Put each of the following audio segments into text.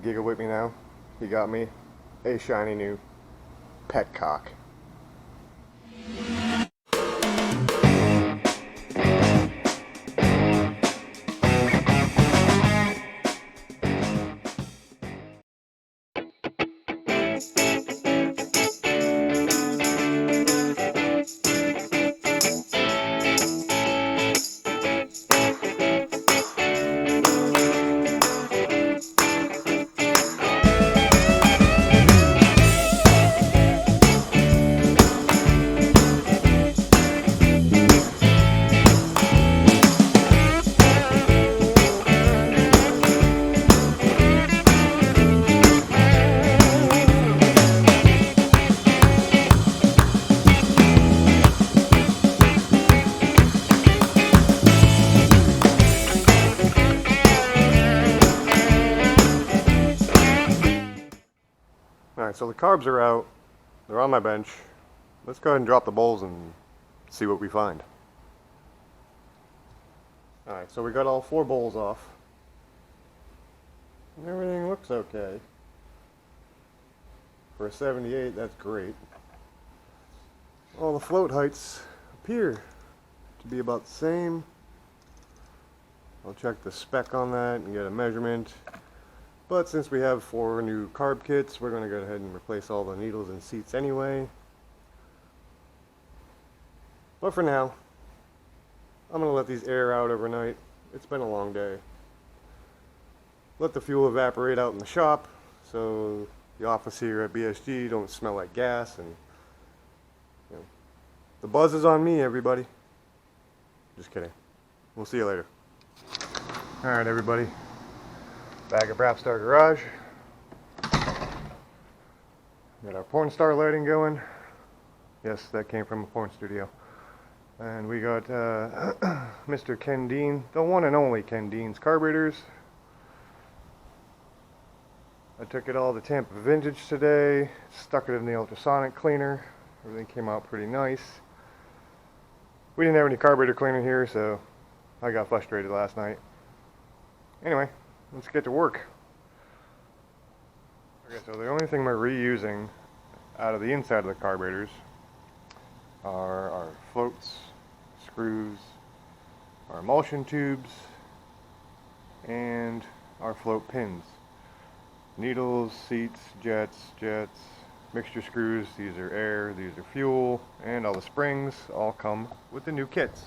giggle with me now. He got me a shiny new petcock. Alright, so the carbs are out. They're on my bench. Let's go ahead and drop the bowls and see what we find. Alright, so we got all 4 bowls off. And everything looks okay. For a 78, that's great. All the float heights appear to be about the same. I'll check the spec on that and get a measurement. But since we have 4 new carb kits, we're going to go ahead and replace all the needles and seats anyway. But for now, I'm going to let these air out overnight. It's been a long day. Let the fuel evaporate out in the shop so the office here at BSG don't smell like gas. And the buzz is on me, everybody. Just kidding. We'll see you later. Alright, everybody. Back at Brapstar Garage. Got our porn star lighting going. Yes, that came from a porn studio. And we got Mr. Ken Dean, the one and only Ken Dean's carburetors. I took it all to Tampa Vintage today, stuck it in the ultrasonic cleaner. Everything came out pretty nice. We didn't have any carburetor cleaner here, so I got frustrated last night. Anyway, let's get to work. Okay, so the only thing we're reusing out of the inside of the carburetors are our floats, screws, our emulsion tubes, and our float pins. Needles, seats, jets, mixture screws, these are air, these are fuel, and all the springs all come with the new kits.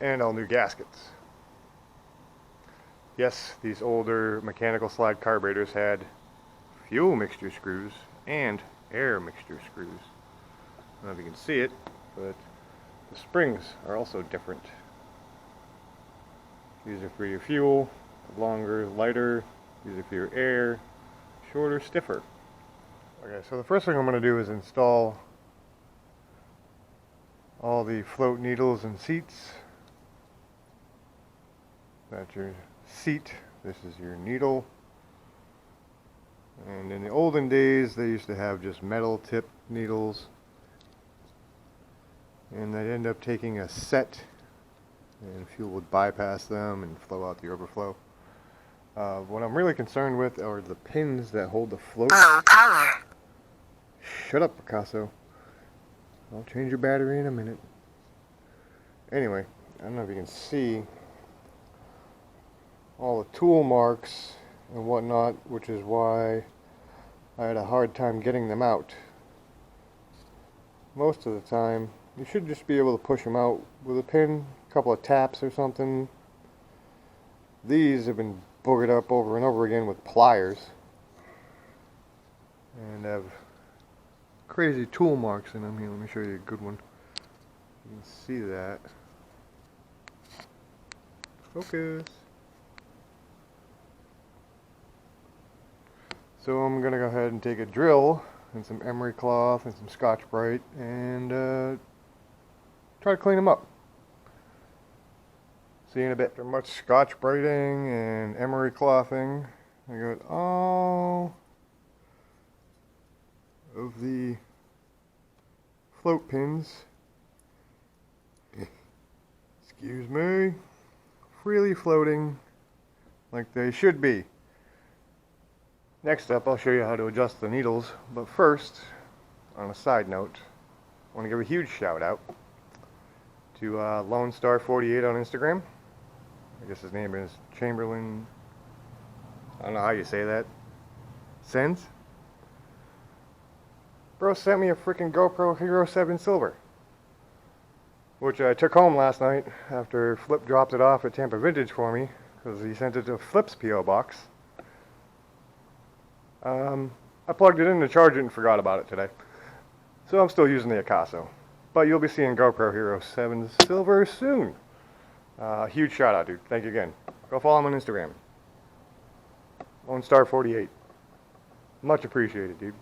And all new gaskets. Yes, these older mechanical slide carburetors had fuel mixture screws and air mixture screws. I don't know if you can see it, but the springs are also different. These are for your fuel, longer, lighter. These are for your air, shorter, stiffer. Okay, so the first thing I'm going to do is install all the float needles and seats. That's your seat, this is your needle. And in the olden days they used to have just metal tip needles, and they'd end up taking a set and fuel would bypass them and flow out the overflow. What I'm really concerned with are the pins that hold the float. Low power. Shut up, Picasso. I'll change your battery in a minute. Anyway, I don't know if you can see all the tool marks and whatnot, which is why I had a hard time getting them out. Most of the time, you should just be able to push them out with a pin, a couple of taps or something. These have been boogered up over and over again with pliers and have crazy tool marks in them. Here, let me show you a good one. You can see that. Focus. So I'm going to go ahead and take a drill and some emery cloth and some Scotch-Brite and try to clean them up. See you in a bit. After much Scotch-Briting and emery clothing, I got all of the float pins, excuse me, freely floating like they should be. Next up, I'll show you how to adjust the needles, but first, on a side note, I want to give a huge shout out to Lone Star 48 on Instagram. I guess his name is Chamberlain. I don't know how you say that. Sends? Bro sent me a freaking GoPro Hero 7 Silver, which I took home last night after Flip dropped it off at Tampa Vintage for me, because he sent it to Flip's P.O. box. I plugged it in to charge it and forgot about it today. So I'm still using the Akaso. But you'll be seeing GoPro Hero 7 Silver soon. Huge shout out, dude. Thank you again. Go follow him on Instagram. Lone Star 48. Much appreciated, dude.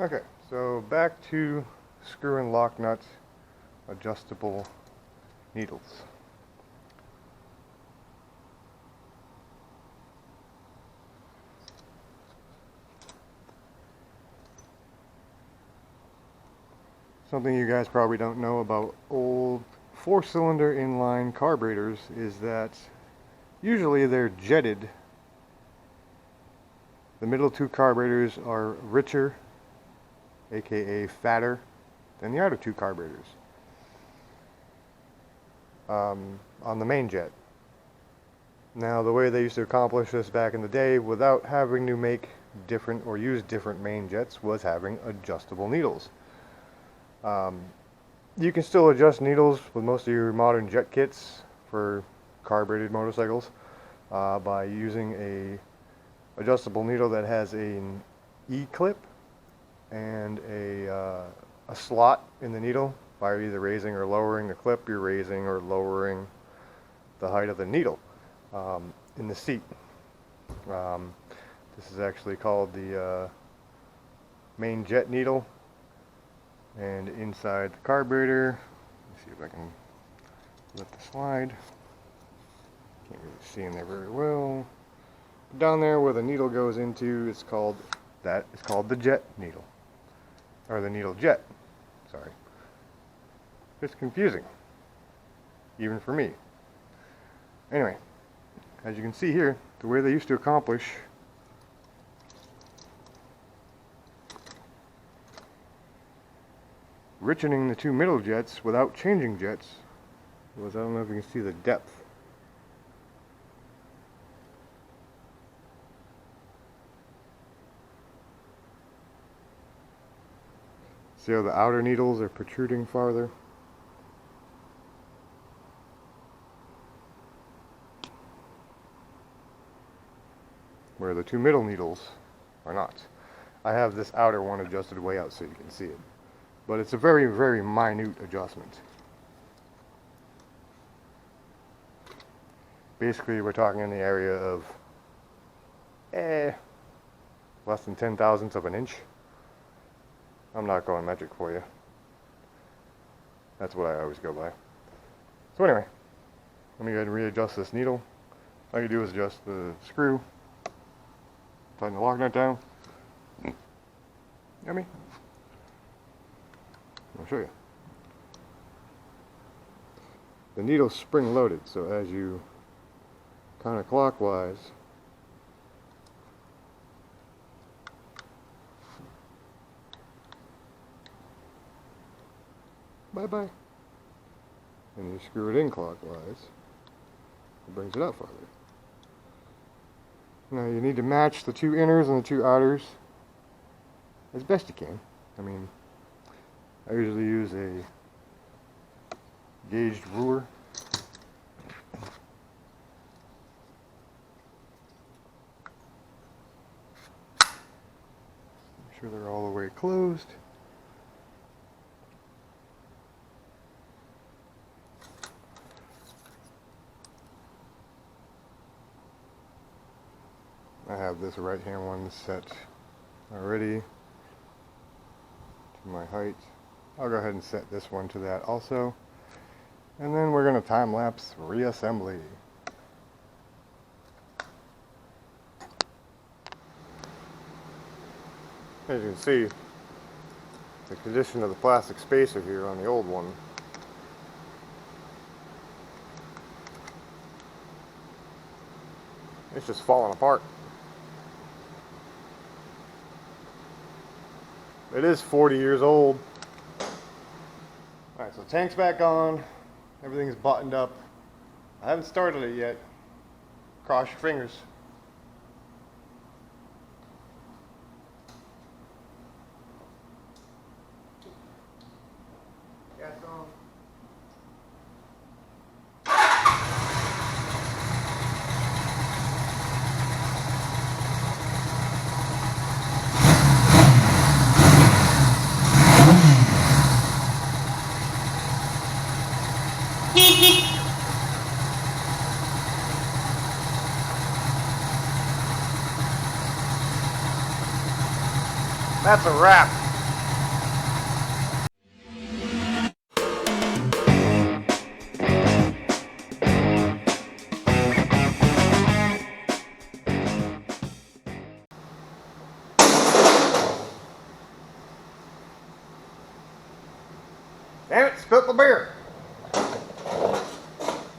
Okay, so back to screw and lock nut adjustable needles. Something you guys probably don't know about old 4-cylinder inline carburetors is that usually they're jetted. The middle two carburetors are richer, aka fatter, than the outer two carburetors on the main jet. Now, the way they used to accomplish this back in the day without having to make different or use different main jets was having adjustable needles. You can still adjust needles with most of your modern jet kits for carbureted motorcycles by using a adjustable needle that has an E-clip and a slot in the needle. By either raising or lowering the clip, you're raising or lowering the height of the needle in the seat. This is actually called the main jet needle. And inside the carburetor, let's see if I can lift the slide. Can't really see in there very well. Down there where the needle goes into, it's called the jet needle, or the needle jet. Sorry, it's confusing, even for me. Anyway, as you can see here, the way they used to accomplish richening the two middle jets without changing jets was, I don't know if you can see the depth. See how the outer needles are protruding farther? Where the two middle needles are not. I have this outer one adjusted way out so you can see it. But it's a very, very minute adjustment. Basically, we're talking in the area of less than 10,000ths of an inch. I'm not going metric for you. That's what I always go by. So anyway, let me go ahead and readjust this needle. All you do is adjust the screw, tighten the lock nut down. Yummy. I'll show you. The needle's spring loaded, so as you counterclockwise bye-bye. and you screw it in clockwise, it brings it out farther. Now you need to match the two inners and the two outers as best you can. I mean, I usually use a gauged ruler. Make sure they're all the way closed. I have this right hand one set already to my height. I'll go ahead and set this one to that also. And then we're going to time lapse reassembly. As you can see, the condition of the plastic spacer here on the old one. It's just falling apart. It is 40 years old. Alright, so tank's back on. Everything's buttoned up. I haven't started it yet. Cross your fingers. Gas on. That's a wrap. Damn it, spilled the beer.